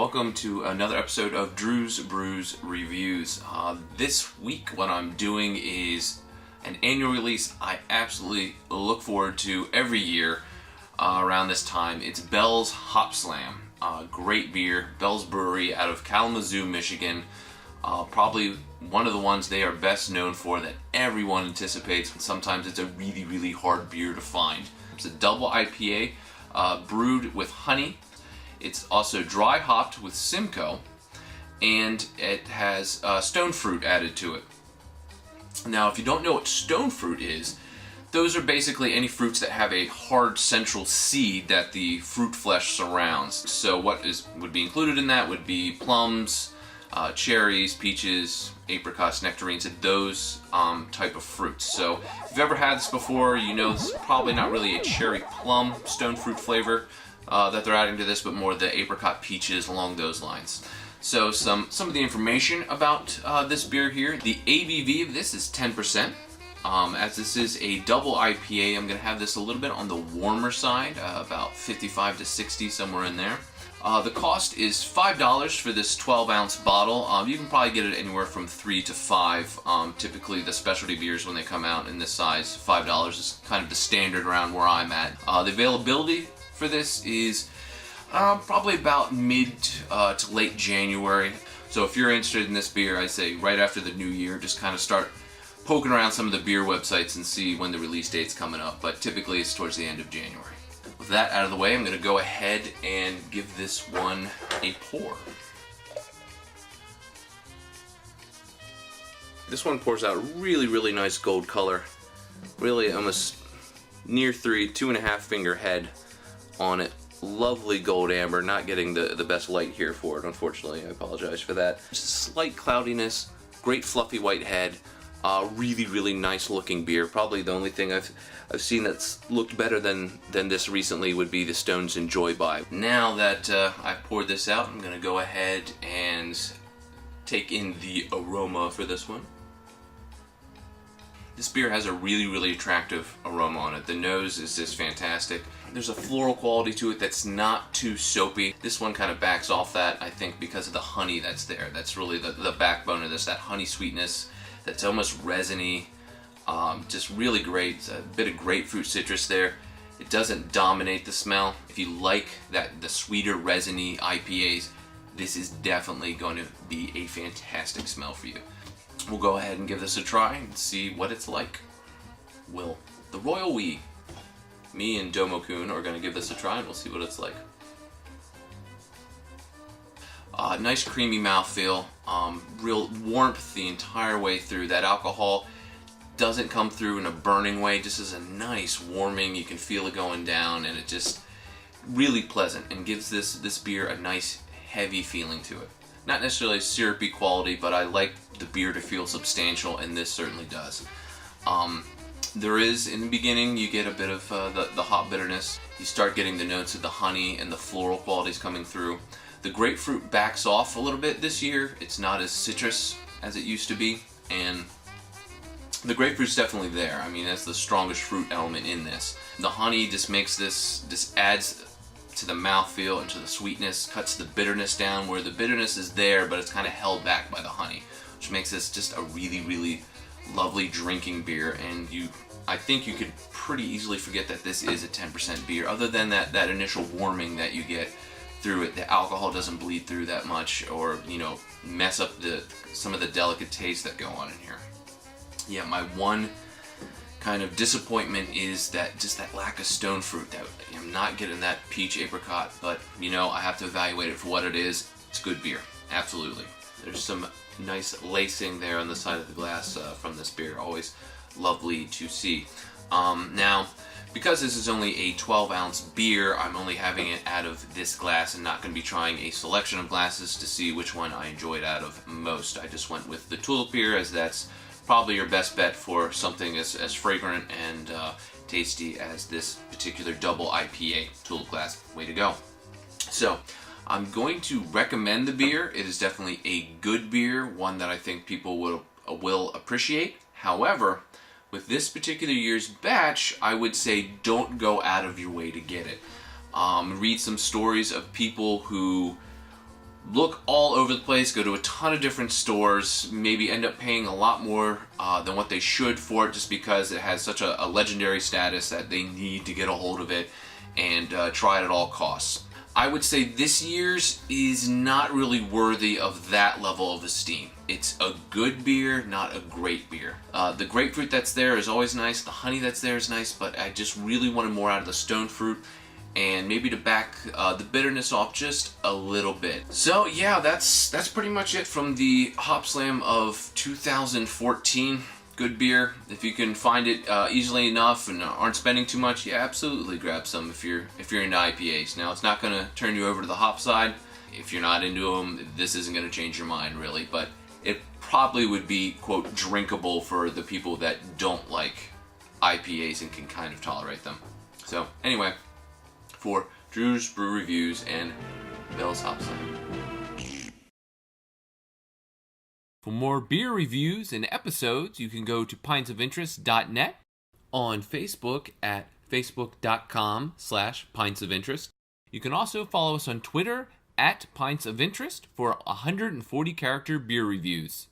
welcome to another episode of Drew's Brews Reviews. This week what I'm doing is an annual release I absolutely look forward to every year around this time. It's Bell's Hopslam. Great beer, Bell's Brewery out of Kalamazoo, Michigan. Probably one of the ones they are best known for that everyone anticipates, and sometimes it's a really hard beer to find. It's a double IPA brewed with honey. It's also dry hopped with Simcoe, and it has stone fruit added to it. Now, if you don't know what stone fruit is, those are basically any fruits that have a hard central seed that the fruit flesh surrounds. So what would be included in that would be plums, cherries, peaches, apricots, nectarines, and those type of fruits. So if you've ever had this before, you know this is probably not really a cherry plum stone fruit flavor that they're adding to this, but more the apricot peaches along those lines. So some of the information about this beer here. The ABV of this is 10%. As this is a double IPA, I'm going to have this a little bit on the warmer side, about 55 to 60, somewhere in there. The cost is $5 for this 12-ounce bottle. You can probably get it anywhere from $3 to $5. Typically, the specialty beers, when they come out in this size, $5 is kind of the standard around where I'm at. The availability for this is probably about mid to late January. So if you're interested in this beer, I say right after the new year, just kind of start poking around some of the beer websites and see when the release date's coming up. But typically, it's towards the end of January. With that out of the way, I'm going to go ahead and give this one a pour. This one pours out a really nice gold color. Really almost near 2.5 finger head on it. Lovely gold amber. Not getting the best light here for it, unfortunately. I apologize for that. Just slight cloudiness. Great fluffy white head. Really nice looking beer. Probably the only thing I've seen that's looked better than this recently would be the Stone's Enjoy by. Now that I've poured this out, I'm going to go ahead and take in the aroma for this one. This beer has a really attractive aroma on it. The nose is just fantastic. There's a floral quality to it that's not too soapy. This one kind of backs off that, I think, because of the honey that's there. That's really the backbone of this, that honey sweetness that's almost resiny. Just really great. It's a bit of grapefruit citrus there. It doesn't dominate the smell. If you like the sweeter, resiny IPAs, this is definitely going to be a fantastic smell for you. We'll go ahead and give this a try and see what it's like. The royal we, me and Domo-kun, are going to give this a try and we'll see what it's like. Nice creamy mouthfeel, real warmth the entire way through. That alcohol doesn't come through in a burning way, just as a nice warming. You can feel it going down, and it just really pleasant and gives this beer a nice heavy feeling to it. Not necessarily syrupy quality, but I like the beer to feel substantial, and this certainly does. There is, in the beginning, you get a bit of the hop bitterness. You start getting the notes of the honey and the floral qualities coming through. The grapefruit backs off a little bit this year. It's not as citrus as it used to be, and the grapefruit's definitely there. I mean, that's the strongest fruit element in this. The honey just makes this adds to the mouthfeel and to the sweetness, cuts the bitterness down, where the bitterness is there, but it's kind of held back by the honey, which makes this just a really lovely drinking beer. And I think you could pretty easily forget that this is a 10% beer. Other than that initial warming that you get through it, the alcohol doesn't bleed through that much, or mess up some of the delicate tastes that go on in here. Yeah, my one kind of disappointment is that lack of stone fruit. That I'm not getting that peach apricot, but I have to evaluate it for what it is. It's good beer, absolutely. There's some nice lacing there on the side of the glass from this beer. Always lovely to see. Now, because this is only a 12-ounce beer, I'm only having it out of this glass and not going to be trying a selection of glasses to see which one I enjoyed out of most. I just went with the tulip beer, as that's probably your best bet for something as fragrant and tasty as this particular double IPA tulip glass. Way to go. So I'm going to recommend the beer. It is definitely a good beer, one that I think people will appreciate. However, with this particular year's batch, I would say don't go out of your way to get it. Read some stories of people who look all over the place, go to a ton of different stores, maybe end up paying a lot more than what they should for it just because it has such a legendary status that they need to get a hold of it and try it at all costs. I would say this year's is not really worthy of that level of esteem. It's a good beer, not a great beer. The grapefruit that's there is always nice, the honey that's there is nice, but I just really wanted more out of the stone fruit and maybe to back the bitterness off just a little bit. So yeah, that's pretty much it from the Hopslam of 2014. Good beer. If you can find it easily enough and aren't spending too much, yeah, absolutely grab some if you're into IPAs. Now, it's not going to turn you over to the hop side. If you're not into them, this isn't going to change your mind really, but it probably would be, quote, drinkable for the people that don't like IPAs and can kind of tolerate them. So anyway, for Drew's Brew Reviews and Bill's Hopslam. For more beer reviews and episodes, you can go to pintsofinterest.net, on Facebook at facebook.com/pintsofinterest. You can also follow us on Twitter at pintsofinterest for 140-character beer reviews.